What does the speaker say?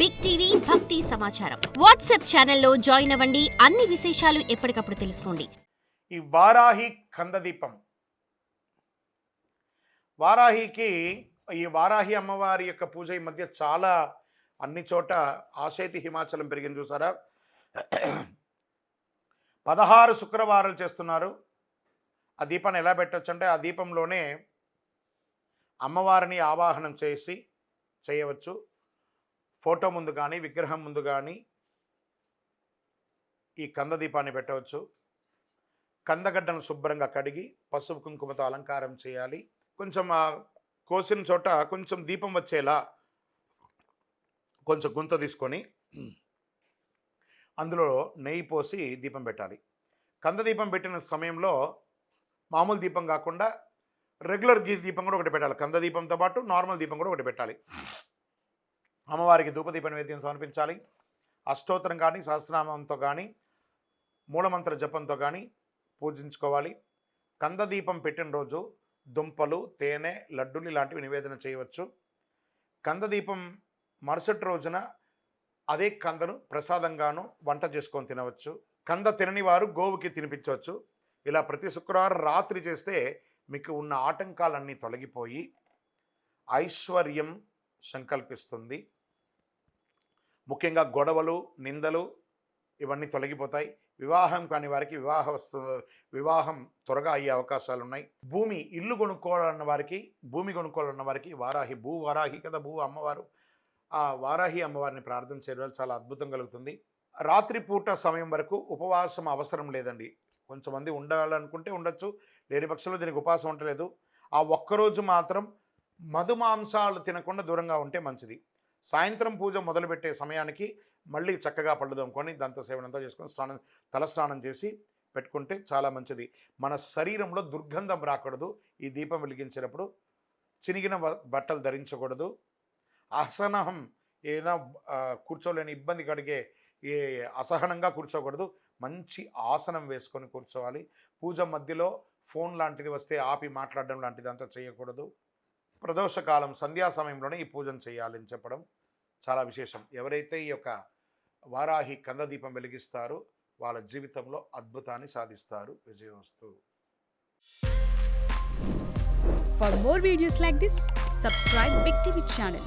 Big TV భక్తి సమాచారం WhatsApp ఛానల్లో జాయిన్ అవ్వండి. అన్ని విశేషాలు ఎప్పటికప్పుడు తెలుసుకోండి. ఈ వారాహి కందదీపం, వారాహికి ఈ వారాహి అమ్మవారి యొక్క పూజ ఈ మధ్య చాలా అన్ని చోట ఆశేతి హిమాచలం పెరిగింది చూసారా. 16 శుక్రవారాలు చేస్తున్నారు. ఆ దీపాన్ని ఎలా పెట్టచ్చు అంటే ఆ దీపంలోనే అమ్మవారిని ఆవాహనం చేయవచ్చు. ఫోటో ముందు కానీ విగ్రహం ముందు కానీ ఈ కంద దీపాన్ని పెట్టవచ్చు. కందగడ్డను శుభ్రంగా కడిగి పసుపు కుంకుమతో అలంకారం చేయాలి. కొంచెం కోసిన చోట కొంచెం దీపం వచ్చేలా కొంచెం గుంత తీసుకొని అందులో నెయ్యి పోసి దీపం పెట్టాలి. కంద దీపం పెట్టిన సమయంలో మామూలు దీపం కాకుండా రెగ్యులర్ దీపం కూడా ఒకటి పెట్టాలి. కంద దీపంతో పాటు నార్మల్ దీపం కూడా ఒకటి పెట్టాలి. అమ్మవారికి ధూపదీప నైవేద్యం సమర్పించాలి. అష్టోత్తరం కానీ సహస్రనామంతో కానీ మూలమంత్ర జపంతో కానీ పూజించుకోవాలి. కందదీపం పెట్టిన రోజు దుంపలు, తేనె, లడ్డూలు ఇలాంటివి నివేదన చేయవచ్చు. కందదీపం మరుసటి రోజున అదే కందను ప్రసాదంగాను వంట చేసుకొని తినవచ్చు. కంద తినని వారు గోవుకి తినిపించవచ్చు. ఇలా ప్రతి శుక్రవారం రాత్రి చేస్తే మీకు ఉన్న ఆటంకాలన్నీ తొలగిపోయి ఐశ్వర్యం సంకల్పిస్తుంది. ముఖ్యంగా గొడవలు, నిందలు ఇవన్నీ తొలగిపోతాయి. వివాహం కాని వారికి వివాహం త్వరగా అయ్యే అవకాశాలు ఉన్నాయి. ఇల్లు కొనుక్కోవాలన్న వారికి, భూమి కొనుక్కోవాలన్న వారికి వారాహి వారాహి కదా అమ్మవారు, ఆ వారాహి అమ్మవారిని ప్రార్థన చేయడం చాలా అద్భుతం కలుగుతుంది. రాత్రిపూట సమయం వరకు ఉపవాసం అవసరం లేదండి. కొంతమంది ఉండాలనుకుంటే ఉండొచ్చు, లేని పక్షంలో దీనికి ఉపవాసం ఉండలేదు. ఆ ఒక్కరోజు మాత్రం మధుమాంసాలు తినకుండా దూరంగా ఉంటే మంచిది. సాయంత్రం పూజ మొదలుపెట్టే సమయానికి మళ్ళీ చక్కగా పళ్ళు దొమ్ముకొని దంత సేవనంతా చేసుకొని తలస్నానం చేసి పెట్టుకుంటే చాలా మంచిది. మన శరీరంలో దుర్గంధం రాకూడదు. ఈ దీపం వెలిగించేటప్పుడు చినిగిన బట్టలు ధరించకూడదు. అసహనం ఏదైనా కూర్చోలేని ఇబ్బంది కలిగే అసహనంగా కూర్చోకూడదు. మంచి ఆసనం వేసుకొని కూర్చోవాలి. పూజ మధ్యలో ఫోన్ లాంటిది వస్తే ఆపి మాట్లాడడం లాంటిది అంతా చేయకూడదు. ప్రదోషకాలం సంధ్యా సమయంలోనే ఈ పూజను చేయాలని చెప్పడం చాలా విశేషం. ఎవరైతే ఈ యొక్క వారాహి కందదీపం వెలిగిస్తారో వాళ్ళ జీవితంలో అద్భుతాన్ని సాధిస్తారు. విజయోస్తు. For more videos like this, subscribe Big TV channel.